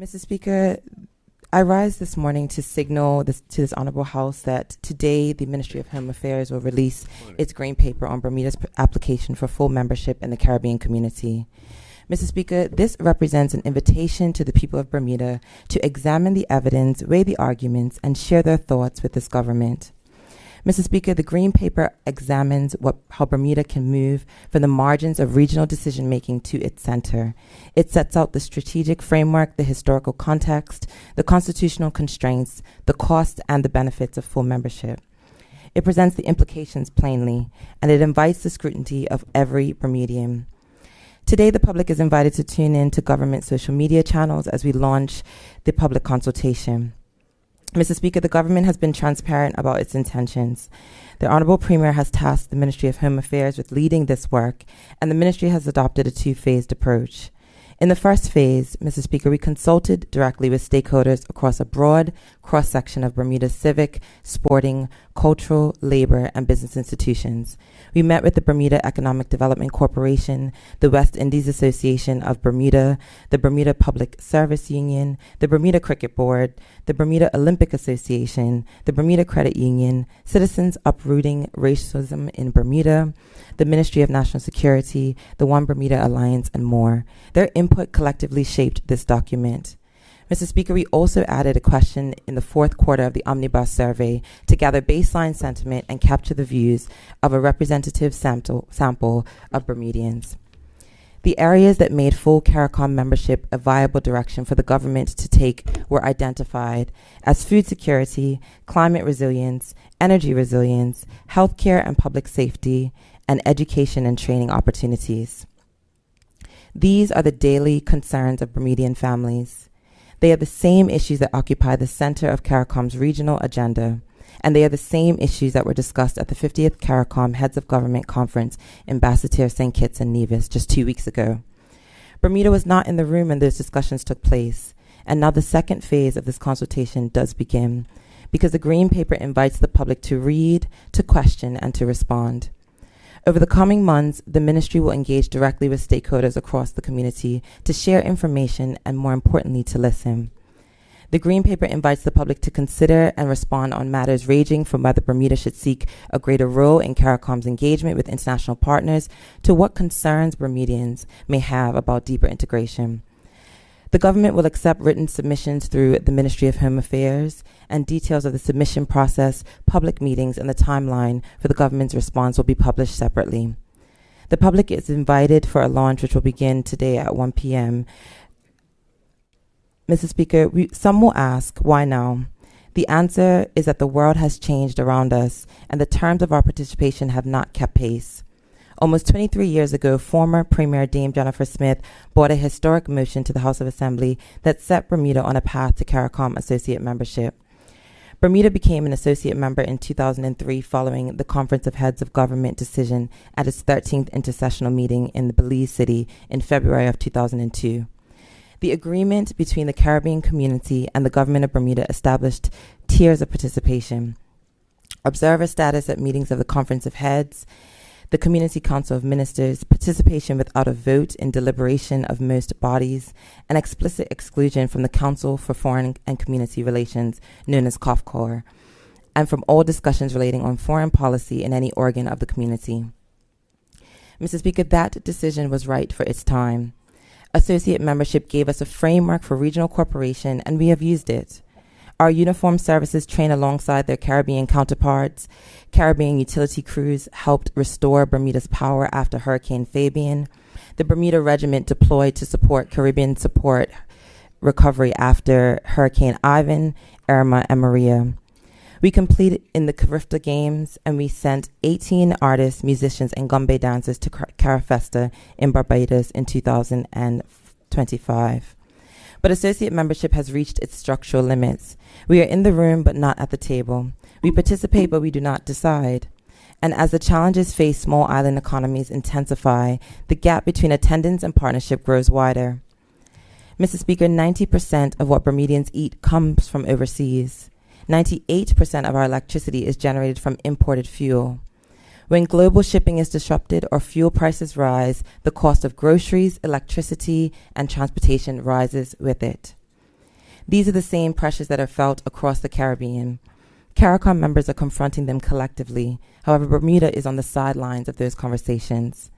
Mr. Speaker, I rise this morning to signal to this Honourable House that today the Ministry of Home Affairs will release its green paper on Bermuda's application for full membership in the Caribbean community. Mr. Speaker, this represents an invitation to the people of Bermuda to examine the evidence, weigh the arguments, and share their thoughts with this government. Mr. Speaker, the Green Paper examines how Bermuda can move from the margins of regional decision-making to its center. It sets out the strategic framework, the historical context, the constitutional constraints, the costs, and the benefits of full membership. It presents the implications plainly, and it invites the scrutiny of every Bermudian. Today, the public is invited to tune in to government social media channels as we launch the public consultation. Mr. Speaker, the government has been transparent about its intentions. The Honourable Premier has tasked the Ministry of Home Affairs with leading this work, and the Ministry has adopted a two-phased approach. In the first phase, Mr. Speaker, we consulted directly with stakeholders across a broad cross-section of Bermuda's civic, sporting, cultural, labor, and business institutions. We met with the Bermuda Economic Development Corporation, the West Indies Association of Bermuda, the Bermuda Public Service Union, the Bermuda Cricket Board, the Bermuda Olympic Association, the Bermuda Credit Union, Citizens Uprooting Racism in Bermuda, the Ministry of National Security, the One Bermuda Alliance, and more. Their input collectively shaped this document. Mr. Speaker, we also added a question in the fourth quarter of the Omnibus survey to gather baseline sentiment and capture the views of a representative sample of Bermudians. The areas that made full CARICOM membership a viable direction for the government to take were identified as food security, climate resilience, energy resilience, healthcare and public safety, and education and training opportunities. These are the daily concerns of Bermudian families. They are the same issues that occupy the center of CARICOM's regional agenda, and they are the same issues that were discussed at the 50th CARICOM Heads of Government Conference in Basseterre, St. Kitts and Nevis just 2 weeks ago. Bermuda was not in the room when those discussions took place, and now the second phase of this consultation does begin, because the Green Paper invites the public to read, to question, and to respond. Over the coming months, the ministry will engage directly with stakeholders across the community to share information and, more importantly, to listen. The Green Paper invites the public to consider and respond on matters ranging from whether Bermuda should seek a greater role in CARICOM's engagement with international partners to what concerns Bermudians may have about deeper integration. The government will accept written submissions through the Ministry of Home Affairs, and details of the submission process, public meetings, and the timeline for the government's response will be published separately. The public is invited for a launch which will begin today at 1 p.m. Mr. Speaker, some will ask, why now? The answer is that the world has changed around us, and the terms of our participation have not kept pace. Almost 23 years ago, former Premier Dame Jennifer Smith brought a historic motion to the House of Assembly that set Bermuda on a path to CARICOM associate membership. Bermuda became an associate member in 2003 following the Conference of Heads of Government decision at its 13th intersessional meeting in the Belize City in February of 2002. The agreement between the Caribbean community and the government of Bermuda established tiers of participation: observer status at meetings of the Conference of Heads, the Community Council of Ministers, participation without a vote in deliberation of most bodies, and explicit exclusion from the Council for Foreign and Community Relations, known as COFCOR, and from all discussions relating on foreign policy in any organ of the community. Mr. Speaker, that decision was right for its time. Associate membership gave us a framework for regional cooperation, and we have used it. Our uniformed services train alongside their Caribbean counterparts. Caribbean utility crews helped restore Bermuda's power after Hurricane Fabian. The Bermuda Regiment deployed to support Caribbean support recovery after Hurricane Ivan, Irma, and Maria. We competed in the Carifta Games, and we sent 18 artists, musicians, and gumbe dancers to Carafesta in Barbados in 2025. But associate membership has reached its structural limits. We are in the room, but not at the table. We participate, but we do not decide. And as the challenges face small island economies intensify, the gap between attendance and partnership grows wider. Mr. Speaker, 90% of what Bermudians eat comes from overseas. 98% of our electricity is generated from imported fuel. When global shipping is disrupted or fuel prices rise, the cost of groceries, electricity, and transportation rises with it. These are the same pressures that are felt across the Caribbean. CARICOM members are confronting them collectively. However, Bermuda is on the sidelines of those conversations.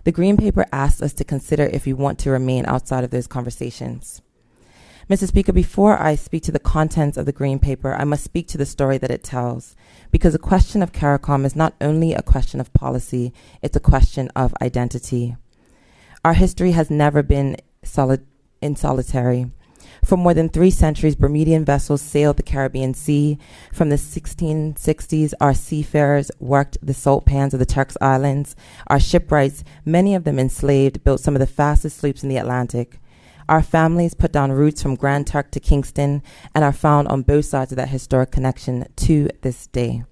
The Green Paper asks us to consider if we want to remain outside of those conversations. Mr. Speaker, before I speak to the contents of the Green Paper, I must speak to the story that it tells, because the question of CARICOM is not only a question of policy, it's a question of identity. Our history has never been in solitary. For more than 3 centuries, Bermudian vessels sailed the Caribbean Sea. From the 1660s, our seafarers worked the salt pans of the Turks Islands. Our shipwrights, many of them enslaved, built some of the fastest sloops in the Atlantic. Our families put down roots from Grand Turk to Kingston and are found on both sides of that historic connection to this day.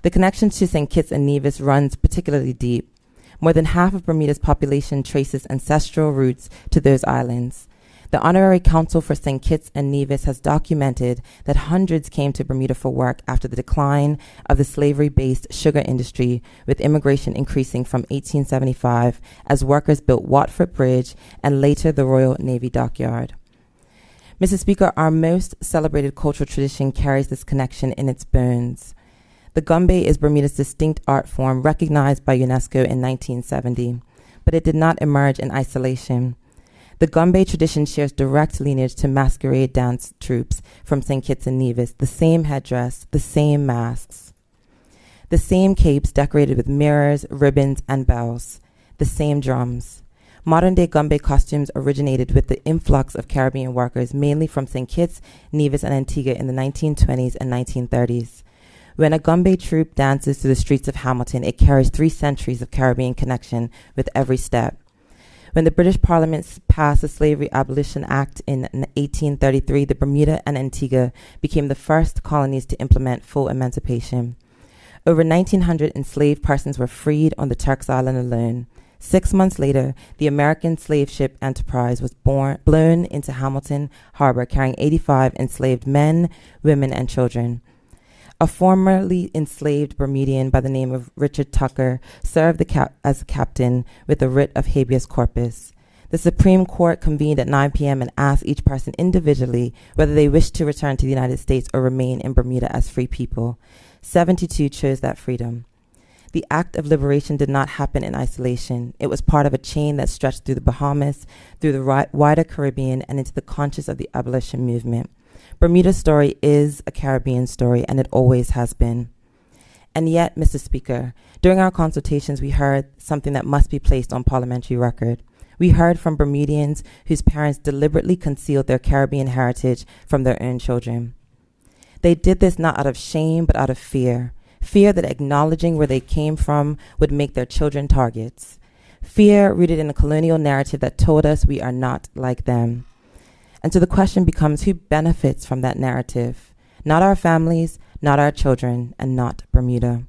The connection to St. Kitts and Nevis runs particularly deep. More than half of Bermuda's population traces ancestral roots to those islands. The Honorary Council for St. Kitts and Nevis has documented that hundreds came to Bermuda for work after the decline of the slavery-based sugar industry, with immigration increasing from 1875 as workers built Watford Bridge and later the Royal Navy Dockyard. Mr. Speaker, our most celebrated cultural tradition carries this connection in its bones. The gumbe is Bermuda's distinct art form recognized by UNESCO in 1970, but it did not emerge in isolation. The gumbe tradition shares direct lineage to masquerade dance troupes from St. Kitts and Nevis, the same headdress, the same masks, the same capes decorated with mirrors, ribbons, and bells, the same drums. Modern-day gumbe costumes originated with the influx of Caribbean workers, mainly from St. Kitts, Nevis, and Antigua in the 1920s and 1930s. When a gumbe troupe dances through the streets of Hamilton, it carries 3 centuries of Caribbean connection with every step. When the British Parliament passed the Slavery Abolition Act in 1833, the Bermuda and Antigua became the first colonies to implement full emancipation. Over 1,900 enslaved persons were freed on the Turks Island alone. 6 months later, the American slave ship Enterprise was blown into Hamilton Harbor, carrying 85 enslaved men, women, and children. A formerly enslaved Bermudian by the name of Richard Tucker served as captain with a writ of habeas corpus. The Supreme Court convened at 9 p.m. and asked each person individually whether they wished to return to the United States or remain in Bermuda as free people. 72 chose that freedom. The act of liberation did not happen in isolation. It was part of a chain that stretched through the Bahamas, through the wider Caribbean, and into the conscience of the abolition movement. Bermuda's story is a Caribbean story, and it always has been. And yet, Mr. Speaker, during our consultations, we heard something that must be placed on parliamentary record. We heard from Bermudians whose parents deliberately concealed their Caribbean heritage from their own children. They did this not out of shame, but out of fear. Fear that acknowledging where they came from would make their children targets. Fear rooted in a colonial narrative that told us we are not like them. And so the question becomes, who benefits from that narrative? Not our families, not our children, and not Bermuda.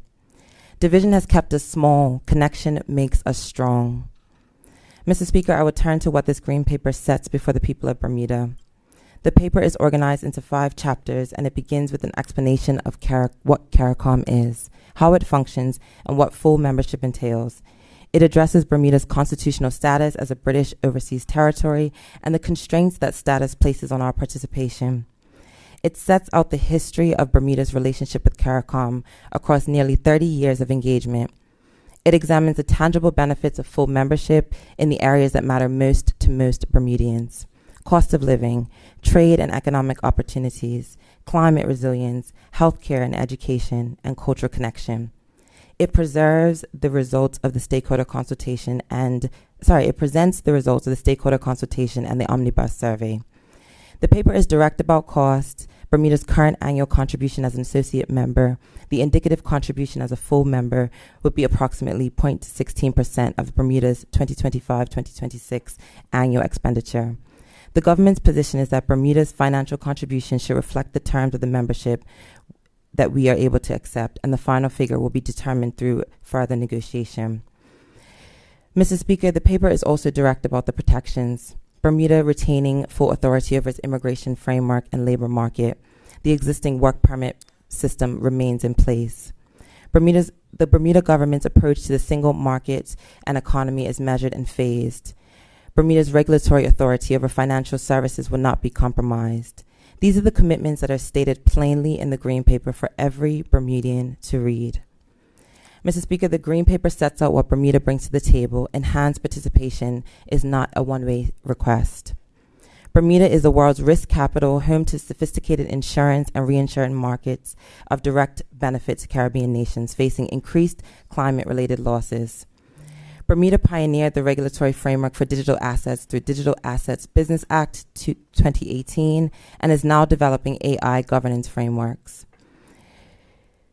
Division has kept us small. Connection makes us strong. Mr. Speaker, I would turn to what this Green Paper sets before the people of Bermuda. The paper is organized into 5 chapters, and it begins with an explanation of what CARICOM is, how it functions, and what full membership entails. It addresses Bermuda's constitutional status as a British overseas territory and the constraints that status places on our participation. It sets out the history of Bermuda's relationship with CARICOM across nearly 30 years of engagement. It examines the tangible benefits of full membership in the areas that matter most to most Bermudians: cost of living, trade and economic opportunities, climate resilience, healthcare and education, and cultural connection. It presents the results of the stakeholder consultation and the Omnibus Survey. The paper is direct about cost, Bermuda's current annual contribution as an associate member. The indicative contribution as a full member would be approximately 0.16% of Bermuda's 2025-2026 annual expenditure. The government's position is that Bermuda's financial contribution should reflect the terms of the membership that we are able to accept, and the final figure will be determined through further negotiation. Mr. Speaker, the paper is also direct about the protections. Bermuda retaining full authority over its immigration framework and labor market. The existing work permit system remains in place. The Bermuda government's approach to the single market and economy is measured and phased. Bermuda's regulatory authority over financial services will not be compromised. These are the commitments that are stated plainly in the Green Paper for every Bermudian to read. Mr. Speaker, the Green Paper sets out what Bermuda brings to the table. Enhanced participation is not a one-way request. Bermuda is the world's risk capital, home to sophisticated insurance and reinsurance markets of direct benefit to Caribbean nations facing increased climate-related losses. Bermuda pioneered the regulatory framework for digital assets through Digital Assets Business Act 2018 and is now developing AI governance frameworks.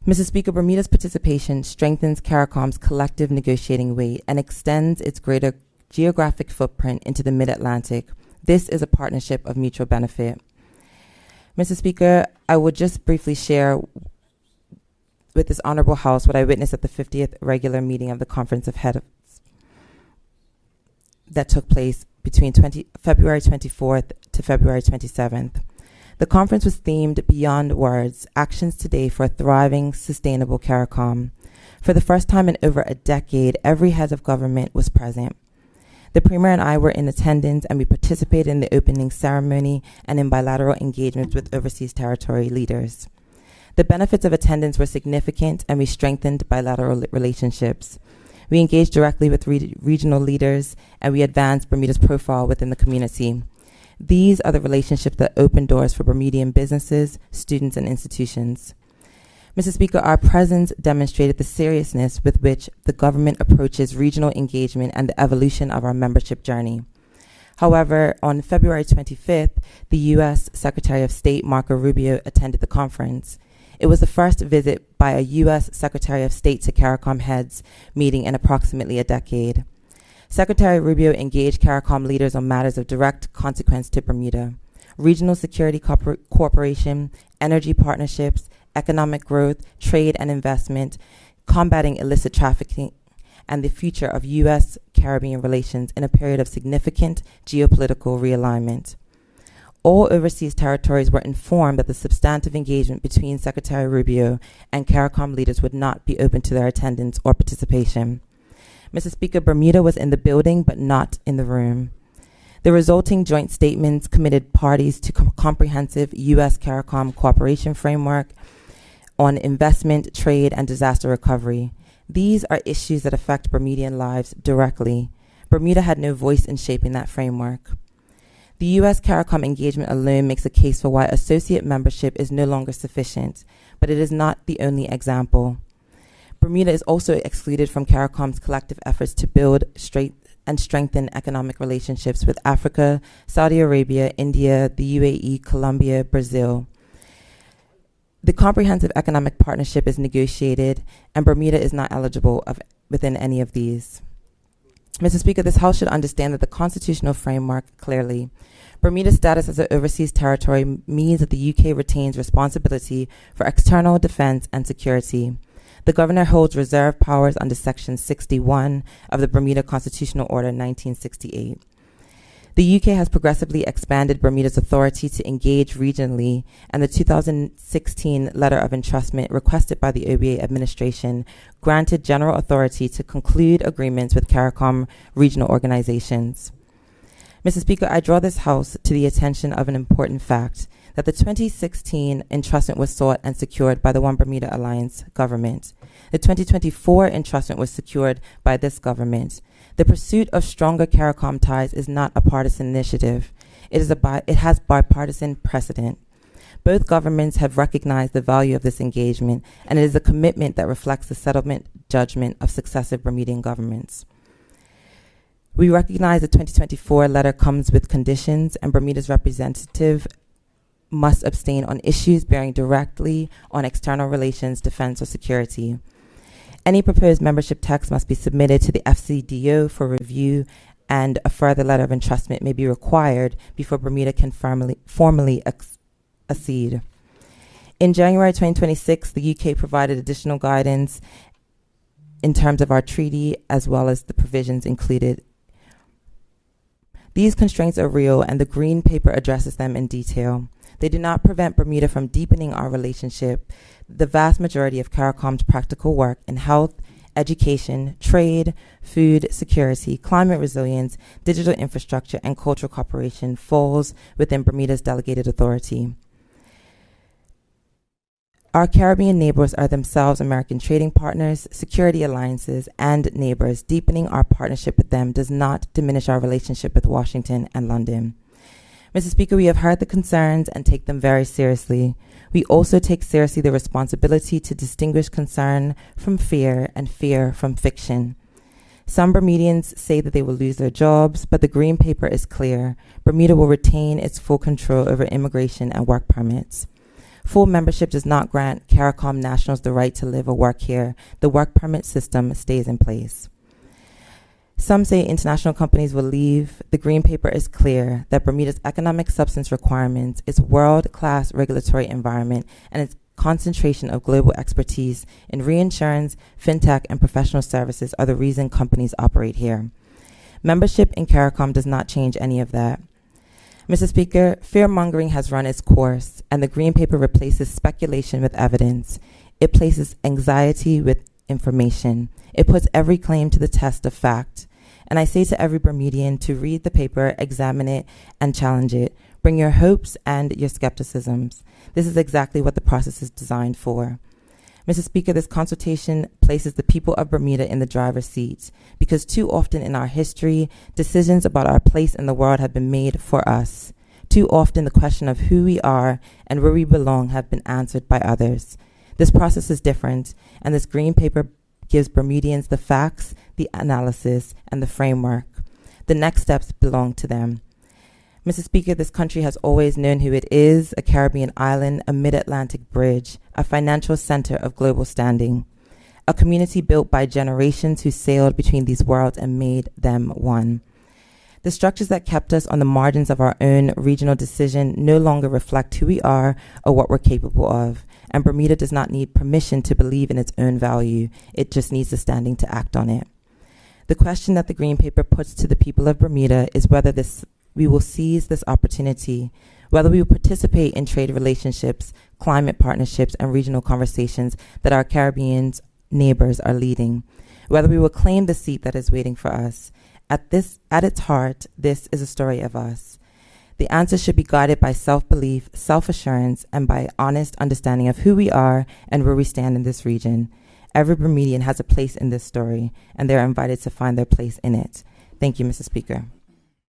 Mr. Speaker, Bermuda's participation strengthens CARICOM's collective negotiating weight and extends its greater geographic footprint into the Mid-Atlantic. This is a partnership of mutual benefit. Mr. Speaker, I would just briefly share with this Honorable House what I witnessed at the 50th regular meeting of the Conference of Heads that took place between February 24th to February 27th. The conference was themed Beyond Words, Actions Today for a Thriving, Sustainable CARICOM. For the first time in over a decade, every head of government was present. The Premier and I were in attendance, and we participated in the opening ceremony and in bilateral engagements with overseas territory leaders. The benefits of attendance were significant, and we strengthened bilateral relationships. We engaged directly with regional leaders, and we advanced Bermuda's profile within the community. These are the relationships that open doors for Bermudian businesses, students, and institutions. Mr. Speaker, our presence demonstrated the seriousness with which the government approaches regional engagement and the evolution of our membership journey. However, on February 25th, the U.S. Secretary of State Marco Rubio attended the conference. It was the first visit by a U.S. Secretary of State to CARICOM heads meeting in approximately a decade. Secretary Rubio engaged CARICOM leaders on matters of direct consequence to Bermuda: regional security cooperation, energy partnerships, economic growth, trade and investment, combating illicit trafficking, and the future of U.S.-Caribbean relations in a period of significant geopolitical realignment. All overseas territories were informed that the substantive engagement between Secretary Rubio and CARICOM leaders would not be open to their attendance or participation. Mr. Speaker, Bermuda was in the building but not in the room. The resulting joint statements committed parties to comprehensive U.S. CARICOM cooperation framework on investment, trade, and disaster recovery. These are issues that affect Bermudian lives directly. Bermuda had no voice in shaping that framework. The U.S. CARICOM engagement alone makes a case for why associate membership is no longer sufficient, but it is not the only example. Bermuda is also excluded from CARICOM's collective efforts to build and strengthen economic relationships with Africa, Saudi Arabia, India, the UAE, Colombia, Brazil. The comprehensive economic partnership is negotiated, and Bermuda is not eligible within any of these. Mr. Speaker, this House should understand that the constitutional framework clearly. Bermuda's status as an overseas territory means that the UK retains responsibility for external defense and security. The Governor holds reserve powers under Section 61 of the Bermuda Constitutional Order 1968. The UK has progressively expanded Bermuda's authority to engage regionally, and the 2016 letter of entrustment requested by the OBA administration granted general authority to conclude agreements with CARICOM regional organizations. Mr. Speaker, I draw this House to the attention of an important fact, that the 2016 entrustment was sought and secured by the One Bermuda Alliance government. The 2024 entrustment was secured by this government. The pursuit of stronger CARICOM ties is not a partisan initiative. It has bipartisan precedent. Both governments have recognized the value of this engagement, and it is a commitment that reflects the settlement judgment of successive Bermudian governments. We recognize the 2024 letter comes with conditions, and Bermuda's representative must abstain on issues bearing directly on external relations, defense, or security. Any proposed membership text must be submitted to the FCDO for review, and a further letter of entrustment may be required before Bermuda can formally accede. In January 2026, the UK provided additional guidance in terms of our treaty, as well as the provisions included. These constraints are real, and the Green Paper addresses them in detail. They do not prevent Bermuda from deepening our relationship. The vast majority of CARICOM's practical work in health, education, trade, food security, climate resilience, digital infrastructure, and cultural cooperation falls within Bermuda's delegated authority. Our Caribbean neighbors are themselves American trading partners, security alliances, and neighbors. Deepening our partnership with them does not diminish our relationship with Washington and London. Mr. Speaker, we have heard the concerns and take them very seriously. We also take seriously the responsibility to distinguish concern from fear and fear from fiction. Some Bermudians say that they will lose their jobs, but the Green Paper is clear. Bermuda will retain its full control over immigration and work permits. Full membership does not grant CARICOM nationals the right to live or work here. The work permit system stays in place. Some say international companies will leave. The Green Paper is clear that Bermuda's economic substance requirements, its world-class regulatory environment, and its concentration of global expertise in reinsurance, fintech, and professional services are the reason companies operate here. Membership in CARICOM does not change any of that. Mr. Speaker, fear-mongering has run its course, and the Green Paper replaces speculation with evidence. It places anxiety with information. It puts every claim to the test of fact. And I say to every Bermudian to read the paper, examine it, and challenge it. Bring your hopes and your skepticisms. This is exactly what the process is designed for. Mr. Speaker, this consultation places the people of Bermuda in the driver's seat because too often in our history, decisions about our place in the world have been made for us. Too often the question of who we are and where we belong have been answered by others. This process is different, and this Green Paper gives Bermudians the facts, the analysis, and the framework. The next steps belong to them. Mr. Speaker, this country has always known who it is, a Caribbean island, a mid-Atlantic bridge, a financial center of global standing, a community built by generations who sailed between these worlds and made them one. The structures that kept us on the margins of our own regional decision no longer reflect who we are or what we're capable of, and Bermuda does not need permission to believe in its own value. It just needs the standing to act on it. The question that the Green Paper puts to the people of Bermuda is whether we will seize this opportunity, whether we will participate in trade relationships, climate partnerships, and regional conversations that our Caribbean neighbors are leading, whether we will claim the seat that is waiting for us. At its heart, this is a story of us. The answer should be guided by self-belief, self-assurance, and by honest understanding of who we are and where we stand in this region. Every Bermudian has a place in this story, and they are invited to find their place in it. Thank you, Mr. Speaker.